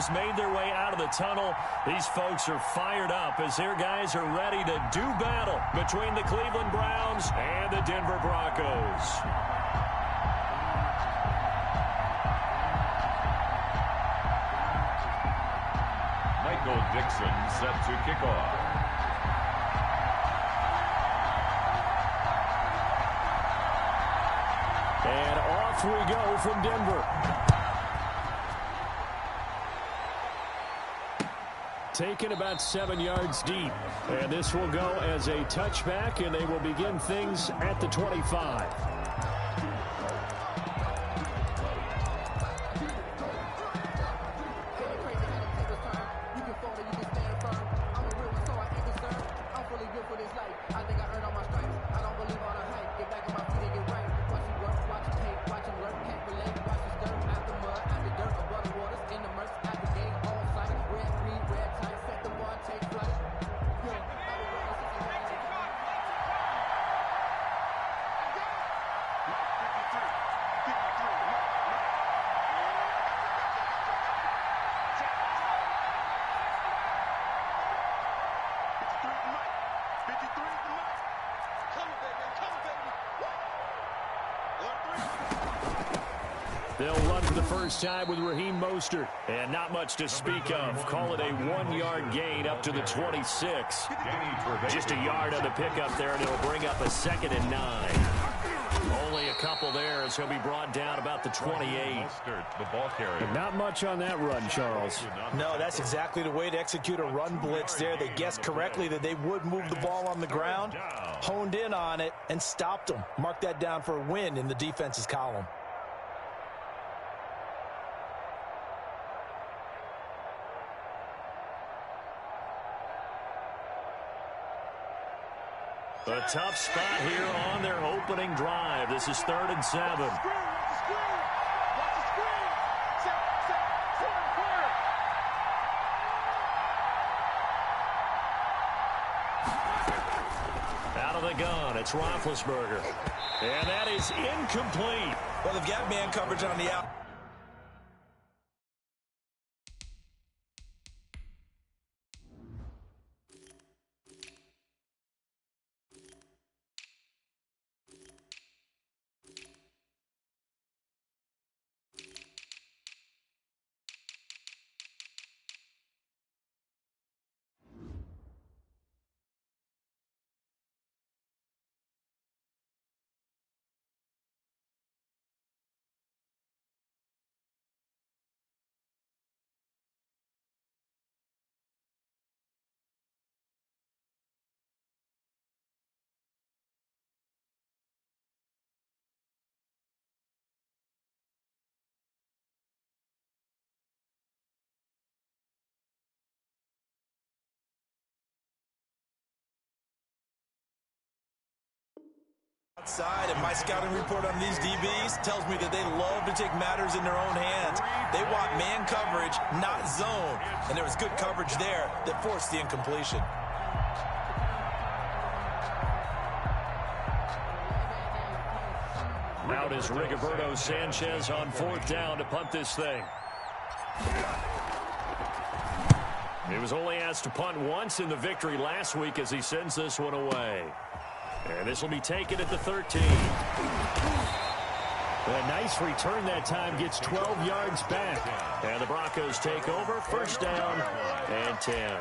has made their way out of the tunnel. These folks are fired up as their guys are ready to do battle between the Cleveland Browns and the Denver Broncos. Michael Dixon set to kick off. And off we go from Denver. Taken about 7 yards deep. And this will go as a touchback, and they will begin things at the 25. They'll run for the first time with Raheem Mostert. And not much to speak of. Call it a 1-yard gain up to the 26. Just a yard on the pickup there, and it'll bring up a 2nd and 9. Only a couple there as he'll be brought down about the 28. The ball carrier. Not much on that run, Charles. No, that's exactly the way to execute a run blitz there. They guessed correctly that they would move the ball on the ground, honed in on it, and stopped them. Mark that down for a win in the defense's column. A tough spot here on their opening drive. This is 3rd and 7. Out of the gun, it's Roethlisberger. And that is incomplete. Well, they've got man coverage on the out. Outside, and my scouting report on these DBs tells me that they love to take matters in their own hands. They want man coverage, not zone. And there was good coverage there that forced the incompletion. Out is Rigoberto Sanchez on 4th down to punt this thing. He was only asked to punt once in the victory last week as he sends this one away. And this will be taken at the 13. A nice return that time, gets 12 yards back. And the Broncos take over, 1st down and 10.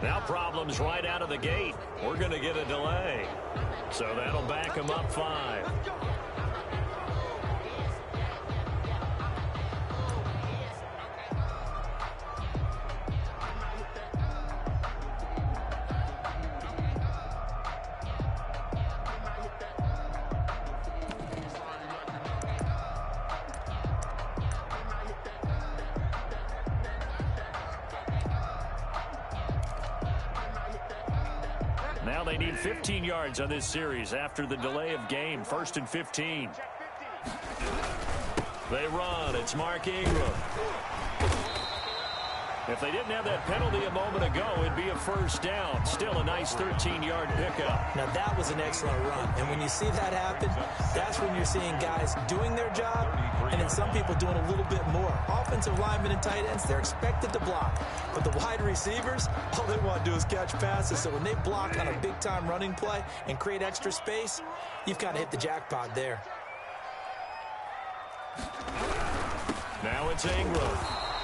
Now problems right out of the gate. We're going to get a delay. So that'll back them up 5. Now they need 15 yards on this series after the delay of game. 1st and 15. They run. It's Mark Ingram. If they didn't have that penalty a moment ago, it'd be a first down. Still a nice 13-yard pickup. Now, that was an excellent run. And when you see that happen, that's when you're seeing guys doing their job and then some people doing a little bit more. Offensive linemen and tight ends, they're expected to block. But the wide receivers, all they want to do is catch passes. So when they block on a big-time running play and create extra space, you've kind of hit the jackpot there. Now it's Ingram.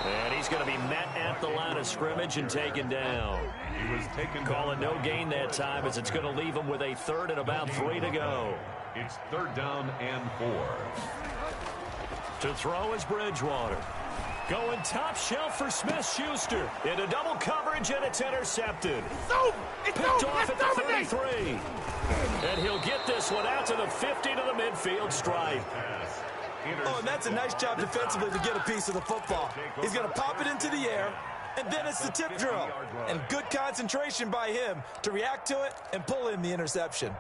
And he's going to be met at the line of scrimmage and taken down. He was taken Calling no gain that time as it's going to leave him with a 3rd and about 3 to go. It's 3rd down and 4. To throw is Bridgewater. Going top shelf for Smith-Schuster. Into double coverage, and it's intercepted. Picked off at the 33. And he'll get this one out to the 50 to the midfield stripe. Oh, and that's a nice job defensively to get a piece of the football. He's going to pop it into the air, and then it's the tip drill. And good concentration by him to react to it and pull in the interception.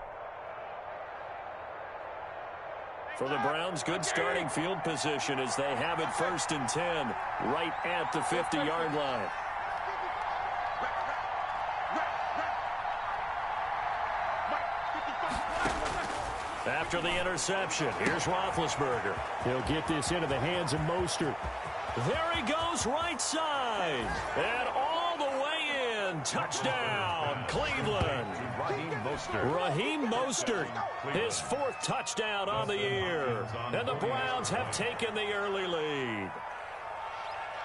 For the Browns, good starting field position as they have it 1st and 10, right at the 50-yard line. After the interception, here's Roethlisberger. He'll get this into the hands of Mostert. There he goes, right side. And all the way in. Touchdown, Cleveland. Raheem Mostert, his 4th touchdown on the year. And the Browns have taken the early lead.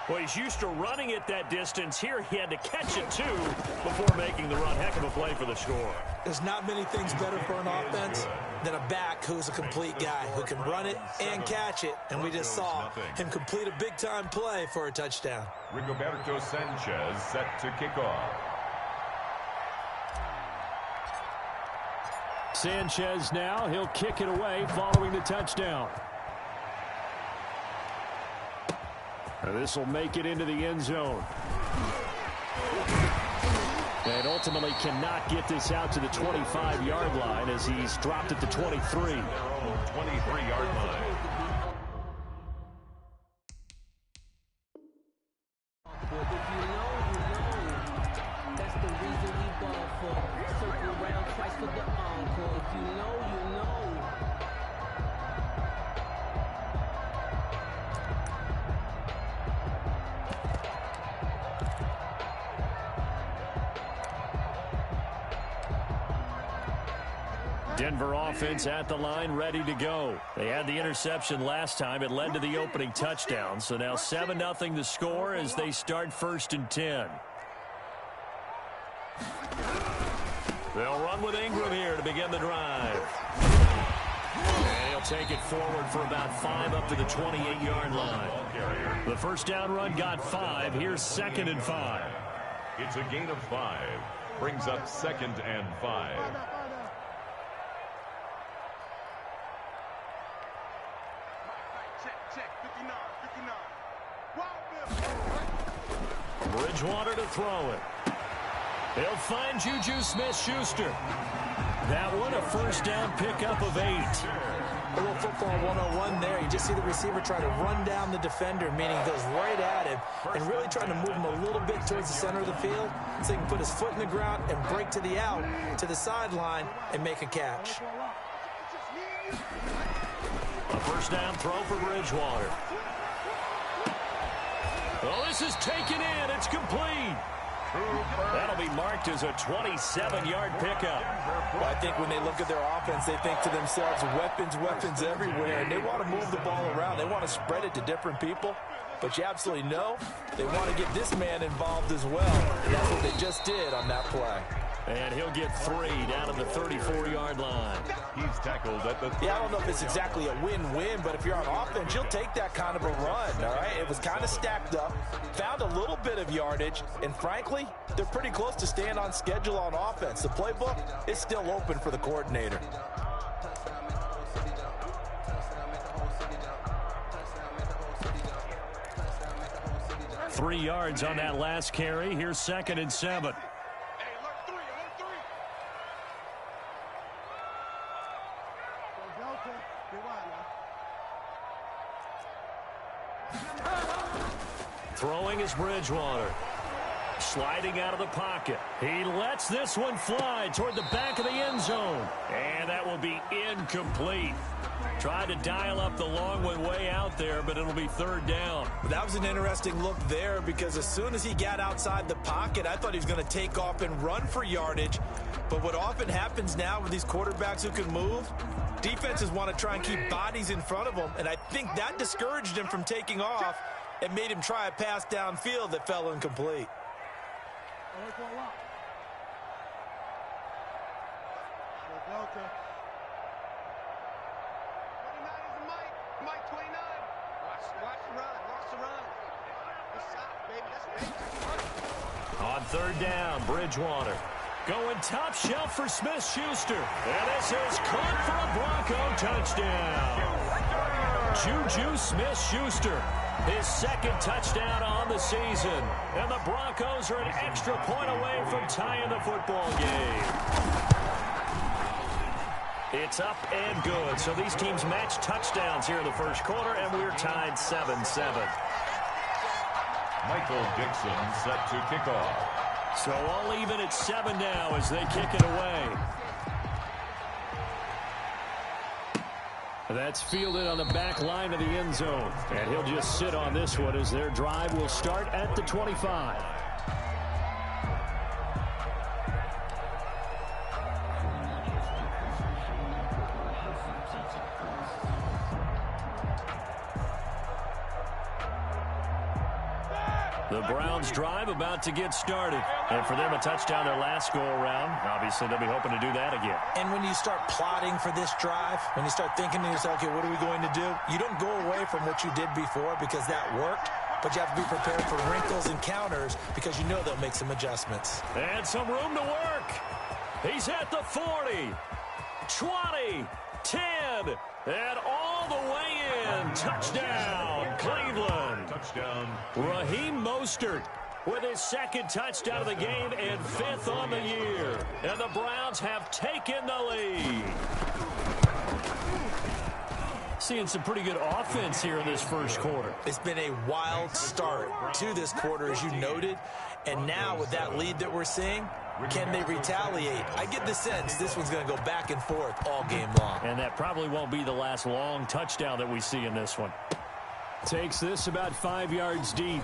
Well, he's used to running it that distance. Here he had to catch it, too, before making the run. Heck of a play for the score. There's not many things better for an offense than a back who's a complete guy, who can run it and catch it. And we just saw him complete a big-time play for a touchdown. Rigoberto Sanchez set to kick off. Sanchez now, he'll kick it away following the touchdown. And this will make it into the end zone. And ultimately cannot get this out to the 25-yard line as he's dropped at the 23. 23-yard line. That's the reason we ball for. Circle around twice for the encore. If you know, you know. Denver offense at the line, ready to go. They had the interception last time. It led to the opening touchdown. So now 7-0 the score as they start 1st and 10. They'll run with Ingram here to begin the drive. And he'll take it forward for about 5 up to the 28-yard line. The first down run got 5. Here's 2nd and 5. It's a gain of 5. Brings up 2nd and 5. Bridgewater to throw it. He'll find Juju Smith-Schuster. That one a first down pickup of 8. A little football 101 there. You just see the receiver try to run down the defender, meaning he goes right at him and really trying to move him a little bit towards the center of the field so he can put his foot in the ground and break to the out, to the sideline, and make a catch. A first down throw for Bridgewater. Oh, this is taken in. It's complete. That'll be marked as a 27-yard pickup. Well, I think when they look at their offense, they think to themselves, weapons, weapons everywhere. And they want to move the ball around. They want to spread it to different people. But you absolutely know they want to get this man involved as well. And that's what they just did on that play. And he'll get 3 down at the 34-yard line. He's tackled at the... Yeah, I don't know if it's exactly a win-win, but if you're on offense, you'll take that kind of a run, all right? It was kind of stacked up, found a little bit of yardage, and frankly, they're pretty close to staying on schedule on offense. The playbook is still open for the coordinator. Three yards on that last carry. Here's 2nd and 7. Throwing is Bridgewater. Sliding out of the pocket. He lets this one fly toward the back of the end zone. And that will be incomplete. Tried to dial up the long one way out there, but it'll be third down. That was an interesting look there because as soon as he got outside the pocket, I thought he was going to take off and run for yardage. But what often happens now with these quarterbacks who can move, defenses want to try and keep bodies in front of them, and I think that discouraged him from taking off and made him try a pass downfield that fell incomplete. On third down, Bridgewater. Going top shelf for Smith-Schuster. And this is caught for a Bronco touchdown. Juju Smith-Schuster, his second touchdown on the season. And the Broncos are an extra point away from tying the football game. It's up and good. So these teams match touchdowns here in the first quarter, and we're tied 7-7. Michael Dixon set to kick off. So all even at 7 now as they kick it away. That's fielded on the back line of the end zone. And he'll just sit on this one as their drive will start at the 25. The Browns drive about to get started. And for them, a touchdown their last go-around. Obviously, they'll be hoping to do that again. And when you start plotting for this drive, when you start thinking to yourself, okay, what are we going to do? You don't go away from what you did before because that worked, but you have to be prepared for wrinkles and counters because you know they'll make some adjustments. And some room to work. He's at the 40, 20, 10, and all the way in. Touchdown, Cleveland. Touchdown. Raheem Mostert with his second touchdown of the game and 5th on the year. And the Browns have taken the lead. Seeing some pretty good offense here in this first quarter. It's been a wild start to this quarter, as you noted. And now with that lead that we're seeing, can they retaliate? I get the sense this one's going to go back and forth all game long. And that probably won't be the last long touchdown that we see in this one. Takes this about 5 yards deep.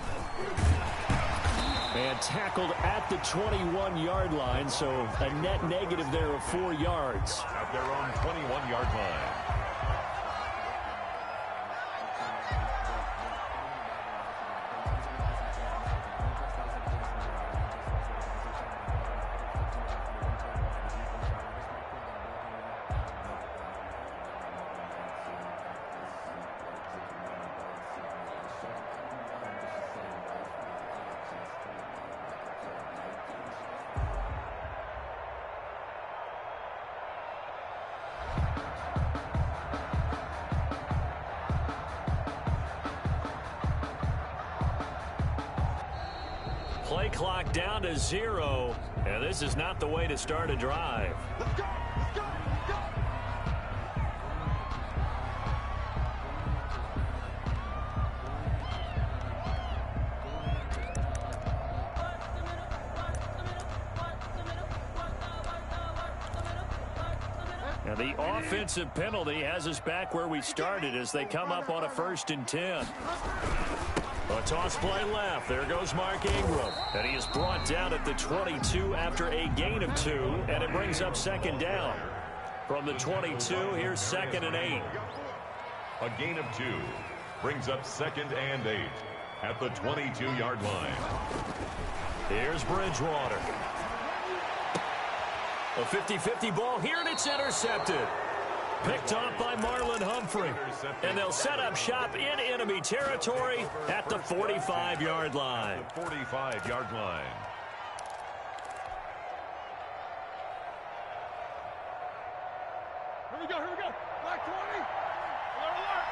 And tackled at the 21-yard line, so a net negative there of 4 yards. At their own 21-yard line. Play clock down to 0, and this is not the way to start a drive. Let's go! Let's go! Let's go! And the offensive penalty has us back where we started as they come up on a 1st and 10. A toss play left. There goes Mark Ingram. And he is brought down at the 22 after a gain of 2. And it brings up 2nd down. From the 22, here's 2nd and 8. A gain of 2 brings up 2nd and 8 at the 22-yard line. Here's Bridgewater. A 50-50 ball here, and it's intercepted. Picked off by Marlon Humphrey. And they'll set up shop in enemy territory at the 45-yard line. The 45-yard line. Here we go, here we go. Black 20. Alert, alert.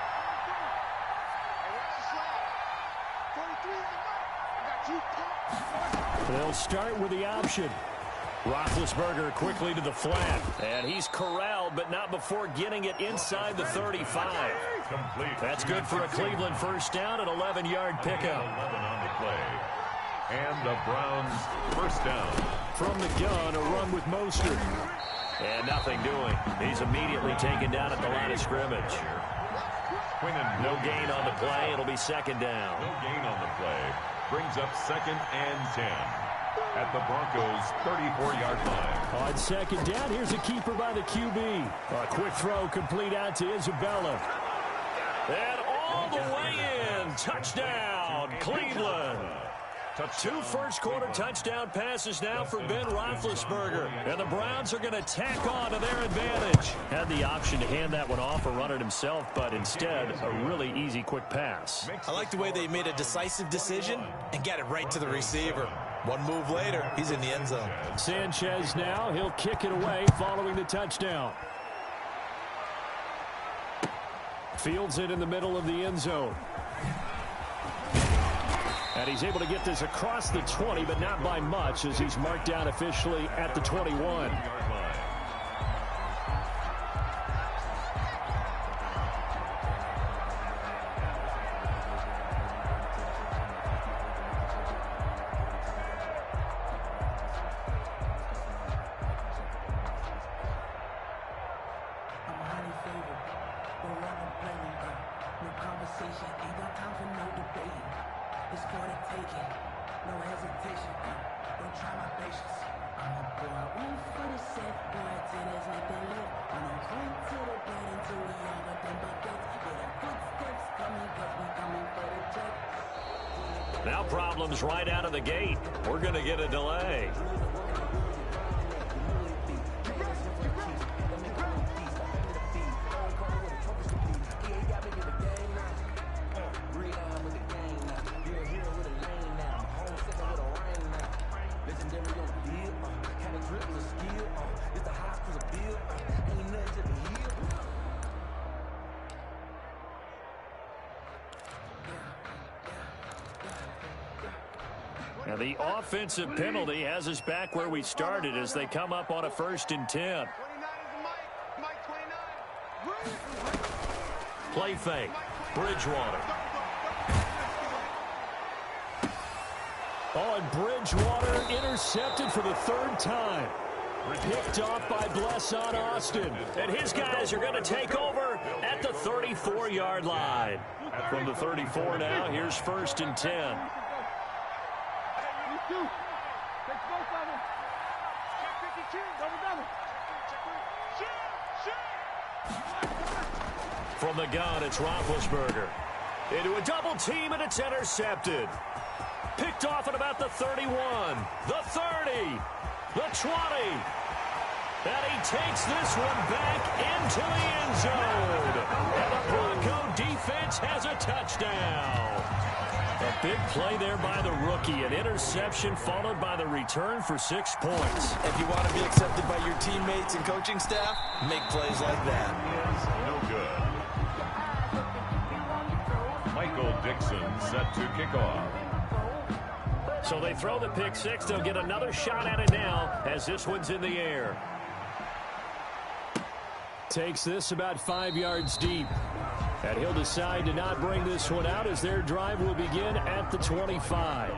Hey, watch the slide. 23 is back. I got you. They'll start with the option. Roethlisberger quickly to the flat. And he's corralled, but not before getting it inside the 35. That's good for a Cleveland first down, an 11-yard pickup. 11 on the play. And the Browns first down. From the gun, a run with Mostert. And nothing doing. He's immediately taken down at the line of scrimmage. No gain on the play. It'll be second down. No gain on the play. Brings up 2nd and 10. At the Broncos' 34-yard line. On second down, here's a keeper by the QB. A quick throw complete out to Isabella. And all the way in. Touchdown, Cleveland. 2 first-quarter touchdown passes now for Ben Roethlisberger. And the Browns are going to tack on to their advantage. Had the option to hand that one off or run it himself, but instead, a really easy, quick pass. I like the way they made a decisive decision and got it right to the receiver. One move later, he's in the end zone. Sanchez now, he'll kick it away following the touchdown. Fields it in the middle of the end zone. And he's able to get this across the 20, but not by much, as he's marked down officially at the 21. Now problems right out of the gate. We're going to get a delay. Now the offensive penalty has us back where we started as they come up on a 1st and 10. Play fake. Bridgewater. Oh, and Bridgewater intercepted for the 3rd time. Picked off by Blesson Austin. And his guys are going to take over at the 34-yard line. From the 34 now, here's 1st and 10. From the gun, it's Roethlisberger. Into a double team, and it's intercepted. Picked off at about the 31, the 30, the 20. And he takes this one back into the end zone. And the Bronco defense has a touchdown. A big play there by the rookie. An interception followed by the return for 6 points. If you want to be accepted by your teammates and coaching staff, make plays like that. No good. Michael Dixon set to kick off. So they throw the pick six. They'll get another shot at it now as this one's in the air. Takes this about 5 yards deep. And he'll decide to not bring this one out as their drive will begin at the 25.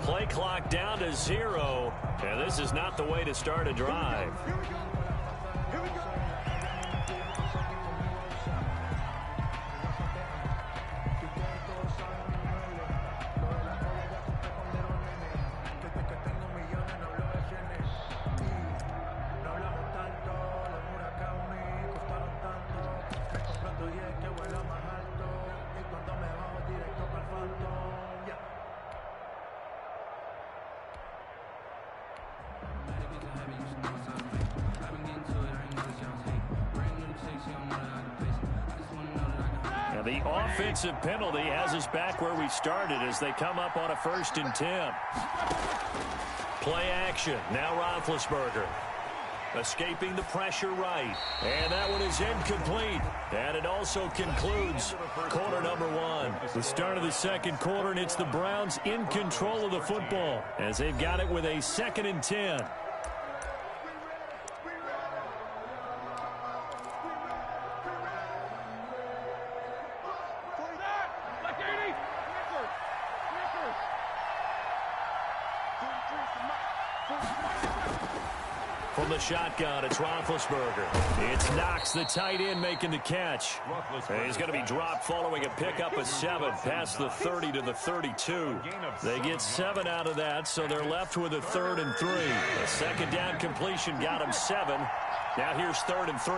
Play clock down to 0, and this is not the way to start a drive. And the offensive penalty has us back where we started as they come up on a 1st and 10. Play action. Now Roethlisberger. Escaping the pressure right. And that one is incomplete. And it also concludes quarter number 1. The start of the 2nd quarter, and it's the Browns in control of the football as they've got it with a 2nd and 10. From the shotgun, it's Roethlisberger. It's Knox, the tight end, making the catch. And he's going to be dropped following a pickup of 7 past the 30 to the 32. They get 7 out of that, so they're left with a 3rd and 3. A 2nd down completion got him 7. Now here's 3rd and 3.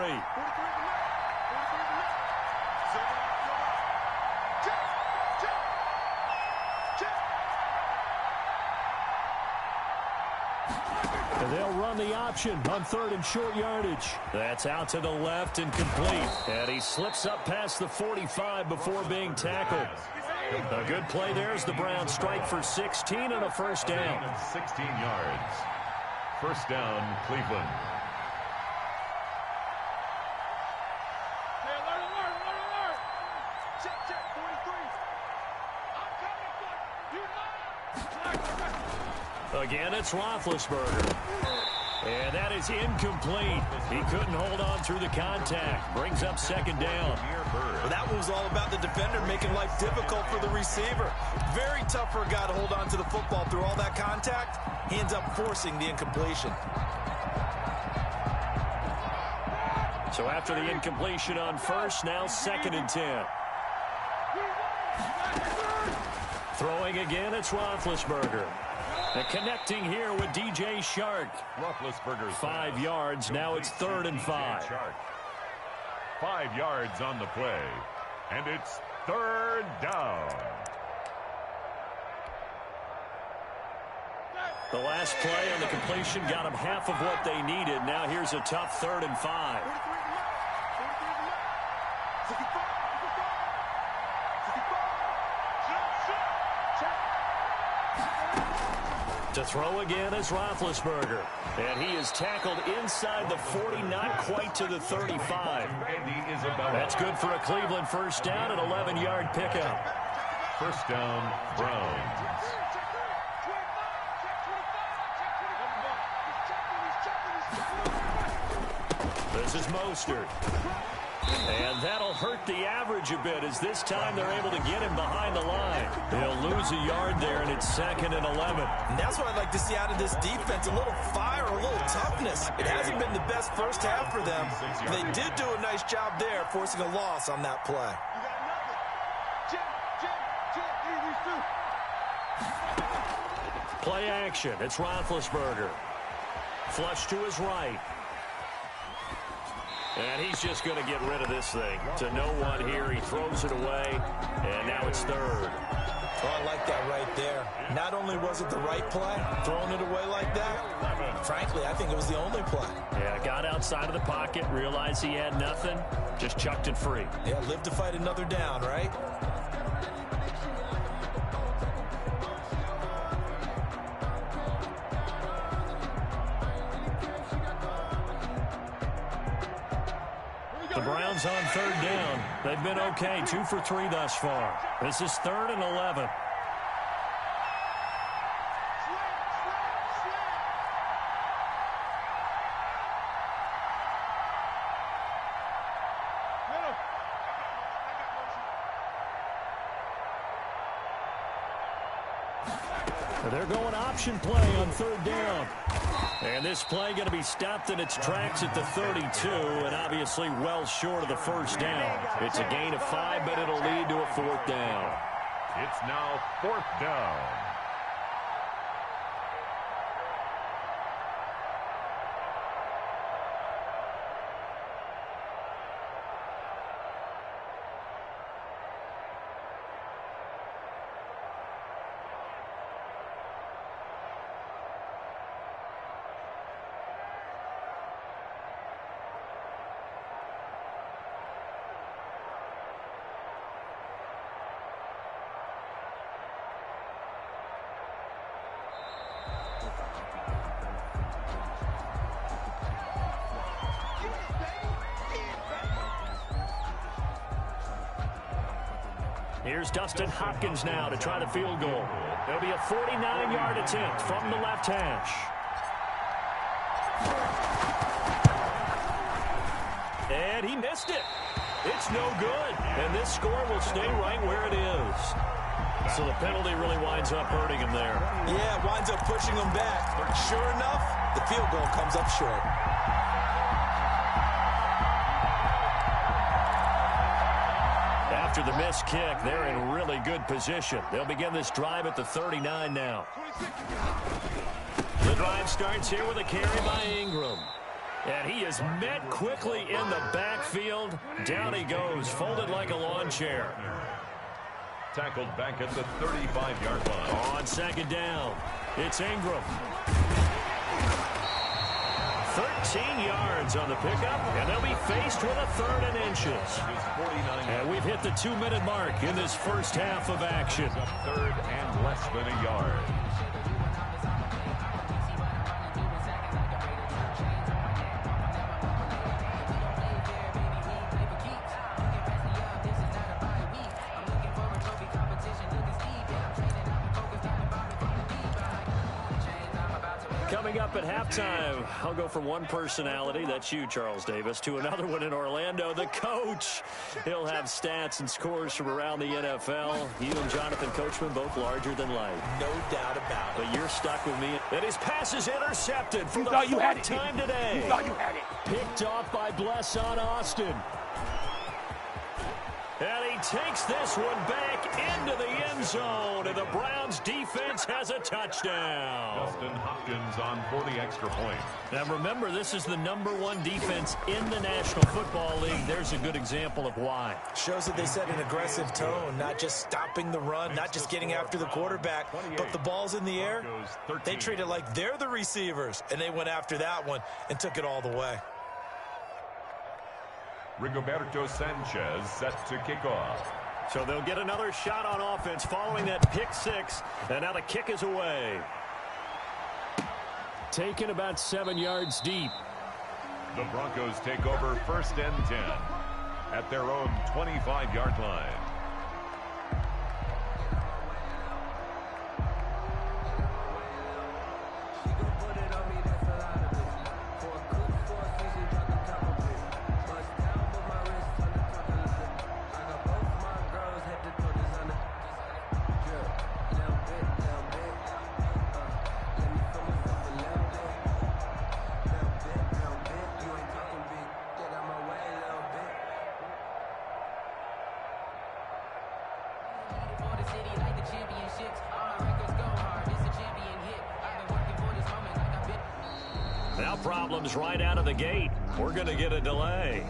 They'll run the option on 3rd and short yardage. That's out to the left and complete. And he slips up past the 45 before being tackled. A good play there as the Browns strike for 16 and a 1st down. 16 yards. 1st down, Cleveland. Again, it's Roethlisberger. And that is incomplete. He couldn't hold on through the contact. Brings up 2nd down. Well, that one was all about the defender making life difficult for the receiver. Very tough for a guy to hold on to the football through all that contact. He ends up forcing the incompletion. So after the incompletion on 1st, now 2nd and 10. Throwing again, it's Roethlisberger. And connecting here with DJ Shark. Roethlisberger's 5 yards. Now it's 3rd and 5. 5 yards on the play. And it's 3rd down. The last play on the completion got them half of what they needed. Now here's a tough 3rd and 5. To throw again is Roethlisberger. And he is tackled inside the 40, not quite to the 35. That's good for a Cleveland 1st down, an 11-yard pickup. 1st down, Browns. This is Mostert. And that'll hurt the average a bit as this time they're able to get him behind the line. They'll lose a yard there, and it's 2nd and 11. And that's what I'd like to see out of this defense, a little fire, a little toughness. It hasn't been the best 1st half for them. They did do a nice job there, forcing a loss on that play. Play action. It's Roethlisberger. Flush to his right. And he's just going to get rid of this thing. To no one here. He throws it away. And now it's 3rd. Oh, I like that right there. Not only was it the right play, throwing it away like that, frankly, I think it was the only play. Yeah, got outside of the pocket, realized he had nothing, just chucked it free. Yeah, live to fight another down, right? The Browns on 3rd down. They've been okay, 2 for 3 thus far. This is 3rd and 11. They're going option play on 3rd down. And this play going to be stopped in its tracks at the 32, and obviously well short of the 1st down. It's a gain of 5, but it'll lead to a 4th down. It's now 4th down. Here's Dustin Hopkins now to try the field goal. It'll be a 49-yard attempt from the left hash. And he missed it. It's no good. And this score will stay right where it is. So the penalty really winds up hurting him there. Yeah, it winds up pushing him back. Sure enough, the field goal comes up short. After the missed kick, they're in really good position. They'll begin this drive at the 39 now. The drive starts here with a carry by Ingram. And he is met quickly in the backfield. Down he goes, folded like a lawn chair. Tackled back at the 35-yard line. On second down, it's Ingram. 13 yards on the pickup, and they'll be faced with a 3rd and inches. And we've hit the 2-minute mark in this first half of action. 3rd and less than a yard. Coming up at halftime, I'll go from one personality, that's you, Charles Davis, to another one in Orlando, the coach. He'll have stats and scores from around the NFL. You and Jonathan Coachman, both larger than life. No doubt about it. But you're stuck with me. And his pass is intercepted for the 4th time today. You thought you had it. Picked off by Blesson Austin. And he takes this one back into the end zone, and the Browns defense has a touchdown. Dustin Hopkins on for the extra point. Now remember, this is the #1 defense in the National Football League. There's a good example of why. Shows that they set an aggressive tone, not just stopping the run, not just getting after the quarterback, but the ball's in the air. They treat it like they're the receivers, and they went after that one and took it all the way. Rigoberto Sanchez set to kick off. So they'll get another shot on offense following that pick 6, and now the kick is away. Taken about 7 yards deep. The Broncos take over 1st and 10 at their own 25-yard line. Now problems right out of the gate. We're going to get a delay.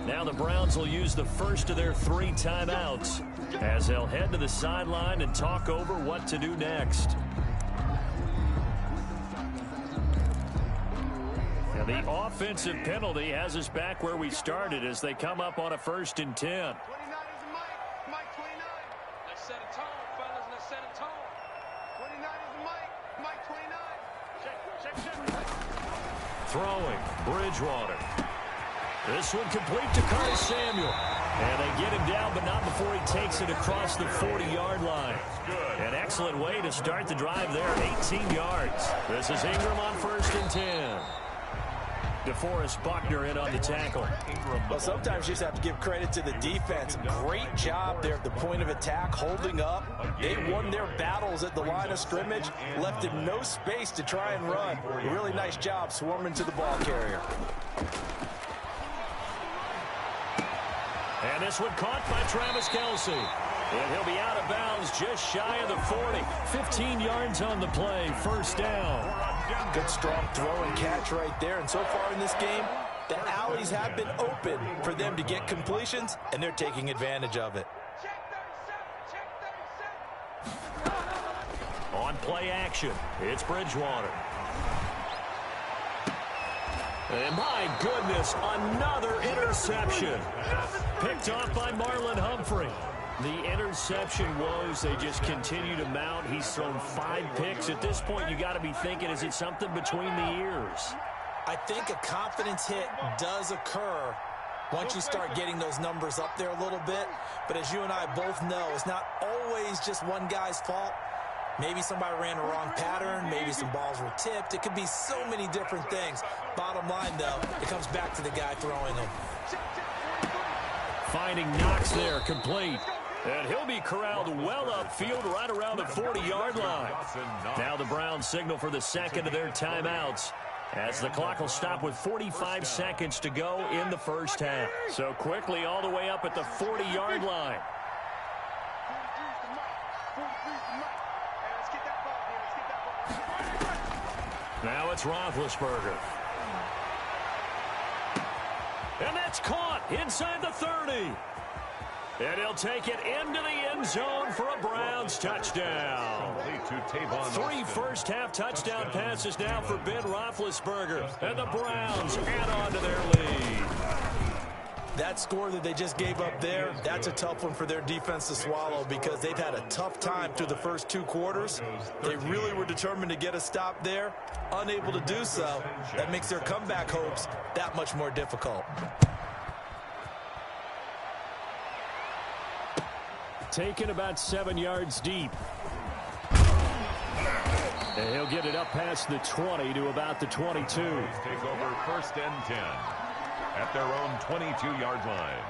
Now the Browns will use the first of their 3 timeouts as they'll head to the sideline and talk over what to do next. Now the offensive penalty has us back where we started as they come up on a 1st and 10. Set a tone, fellas. Let's set a tone. 29 is the mic. Mike 29. Check. Throwing, Bridgewater. This one complete to Curtis Samuel. And they get him down, but not before he takes it across the 40-yard line. An excellent way to start the drive there, 18 yards. This is Ingram on 1st and 10. DeForest Buckner in on the tackle. Well, sometimes you just have to give credit to the defense. Great job there at the point of attack, holding up. They won their battles at the line of scrimmage, left him no space to try and run. A really nice job swarming to the ball carrier. And this one caught by Travis Kelce. And he'll be out of bounds just shy of the 40. 15 yards on the play, 1st down. Good strong throw and catch right there. And so far in this game, the alleys have been open for them to get completions, and they're taking advantage of it. On play action, it's Bridgewater. And my goodness, another interception. Picked off by Marlon Humphrey. The interception woes, they just continue to mount. He's thrown 5 picks. At this point, you got to be thinking, is it something between the ears? I think a confidence hit does occur once you start getting those numbers up there a little bit. But as you and I both know, it's not always just one guy's fault. Maybe somebody ran a wrong pattern. Maybe some balls were tipped. It could be so many different things. Bottom line, though, it comes back to the guy throwing them. Finding Knox there, complete. And he'll be corralled well upfield right around the 40-yard line. Now the Browns signal for the second of their timeouts, as the clock will stop with 45 seconds to go in the first half. So quickly all the way up at the 40-yard line. Now it's Roethlisberger. And that's caught inside the 30. And he'll take it into the end zone for a Browns touchdown. 3 first-half touchdown passes now for Ben Roethlisberger. And the Browns add on to their lead. That score that they just gave up there, that's a tough one for their defense to swallow because they've had a tough time through the first 2 quarters. They really were determined to get a stop there. Unable to do so, that makes their comeback hopes that much more difficult. Taken about 7 yards deep. And he'll get it up past the 20 to about the 22. Take over 1st and 10 at their own 22-yard line.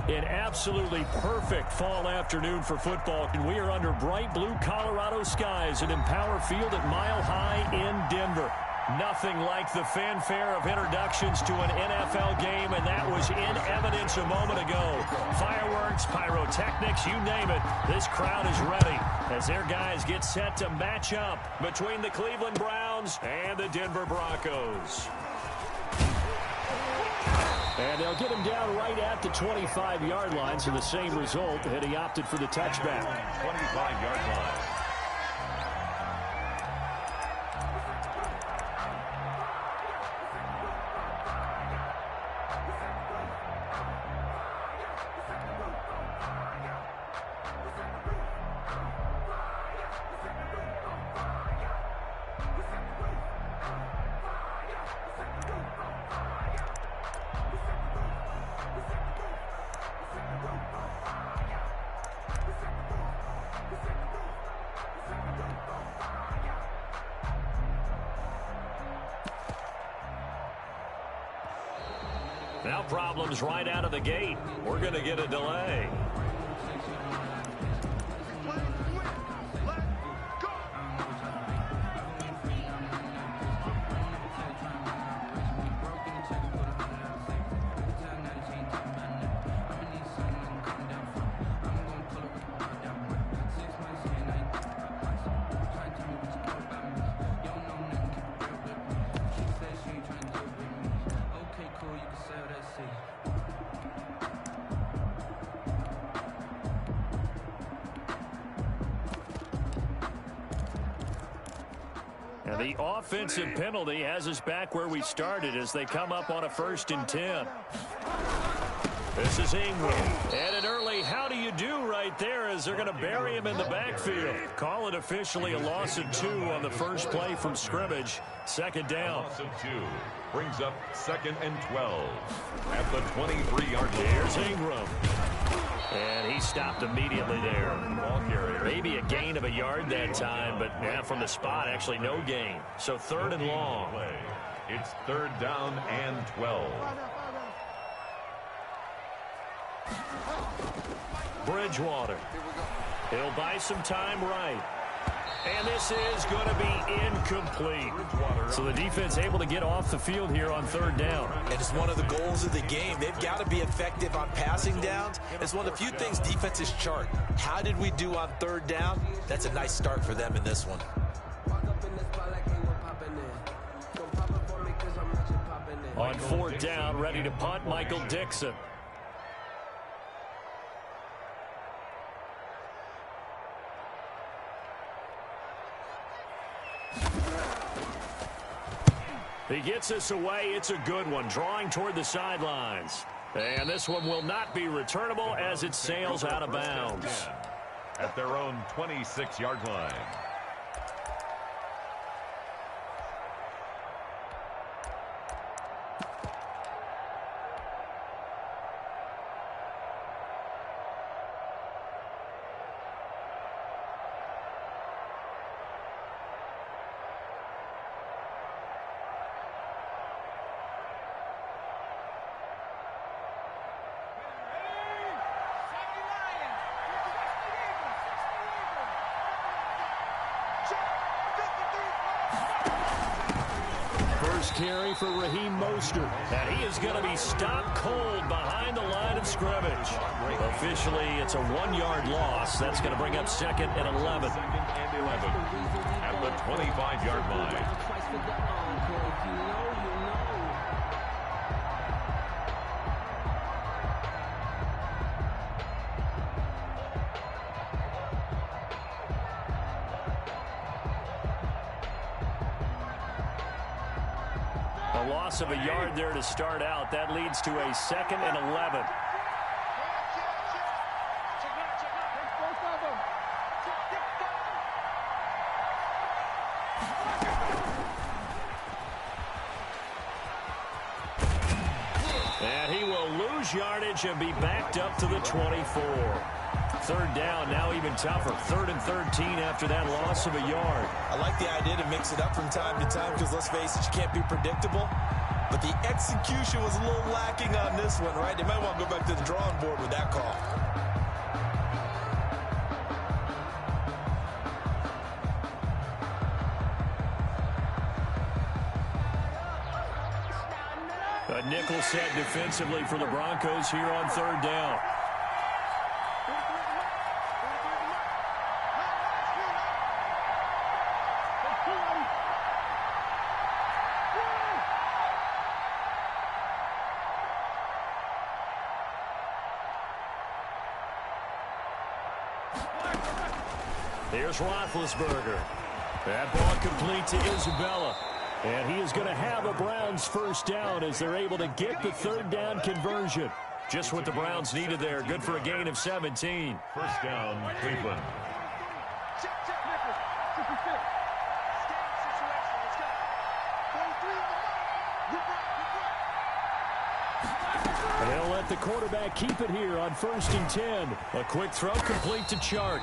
An absolutely perfect fall afternoon for football, and we are under bright blue Colorado skies at Empower Field at Mile High in Denver. Nothing like the fanfare of introductions to an NFL game, and that was in evidence a moment ago. Fireworks, pyrotechnics, you name it. This crowd is ready as their guys get set to match up between the Cleveland Browns and the Denver Broncos. And they'll get him down right at the 25-yard line, so the same result, and he opted for the touchback. 25-yard line. Now problems right out of the gate. We're going to get a delay. And the offensive penalty has us back where we started as they come up on a 1st and 10. This is Ingram. And an early how do you do right there as they're going to bury him in the backfield. Call it officially a loss of 2 on the first play from scrimmage. 2nd down. Loss of 2 brings up 2nd and 12 at the 23-yard line. Here's Ingram. And he stopped immediately there. Ball carrier. Maybe a gain of a yard that time, but from the spot, actually no gain. So 3rd and long. It's 3rd down and 12. Bridgewater. He'll buy some time right. And this is going to be incomplete. So the defense able to get off the field here on 3rd down. And it's one of the goals of the game. They've got to be effective on passing downs. It's one of the few things defenses chart. How did we do on 3rd down? That's a nice start for them in this one. On 4th down, ready to punt, Michael Dixon. He gets us away. It's a good one, drawing toward the sidelines. And this one will not be returnable as it sails out of bounds. At their own 26-yard line. Carry for Raheem Mostert. And he is going to be stopped cold behind the line of scrimmage. Officially, it's a 1-yard loss. That's going to bring up 2nd and 11. 2nd and 11 at the 25-yard line. A loss of a yard there to start out. That leads to a 2nd and 11. And he will lose yardage and be backed up to the 24. 3rd down, now even tougher. 3rd and 13 after that loss of a yard. I like the idea to mix it up from time to time because, let's face it, you can't be predictable. But the execution was a little lacking on this this one, right? They might want to go back to the drawing board with that call. A nickel set defensively for the Broncos here on third down. Here's Roethlisberger. That ball complete to Isabella. And he is going to have a Browns first down as they're able to get the third down conversion. Just what the Browns needed there. Good for a gain of 17. First down, Cleveland. They'll let the quarterback keep it here on 1st and 10. A quick throw complete to Chark.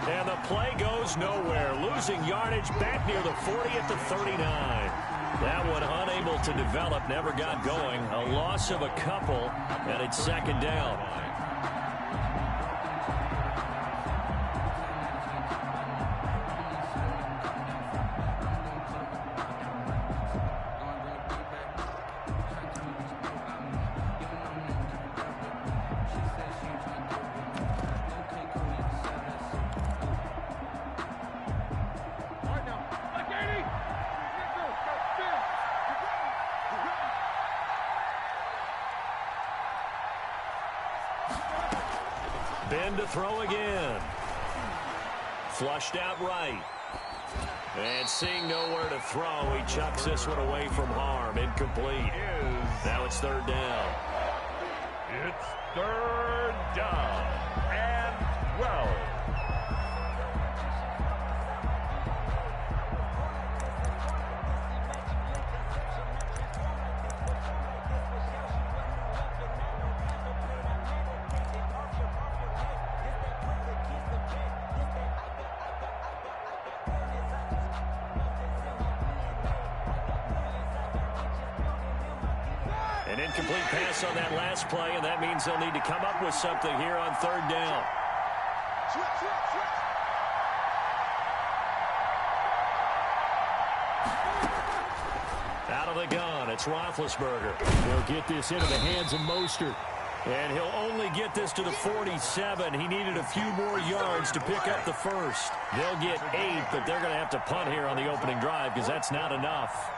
And the play goes nowhere. Losing yardage back near the 40 at the 39. That one unable to develop, never got going. A loss of a couple, and it's second down. Ben to throw again. Flushed out right. And seeing nowhere to throw, he chucks this one away from harm. Incomplete. Now it's third down. It's third down and 12. An incomplete pass on that last play, and that means they'll need to come up with something here on third down. Out of the gun, it's Roethlisberger. He'll get this into the hands of Mostert. And he'll only get this to the 47. He needed a few more yards to pick up the first. They'll get 8, but they're going to have to punt here on the opening drive because that's not enough.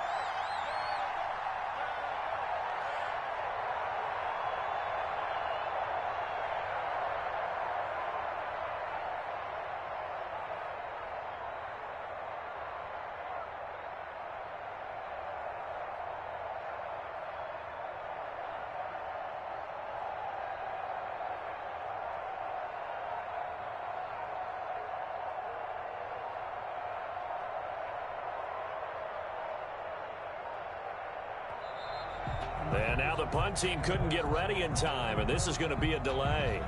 And now the punt team couldn't get ready in time, and this is going to be a delay.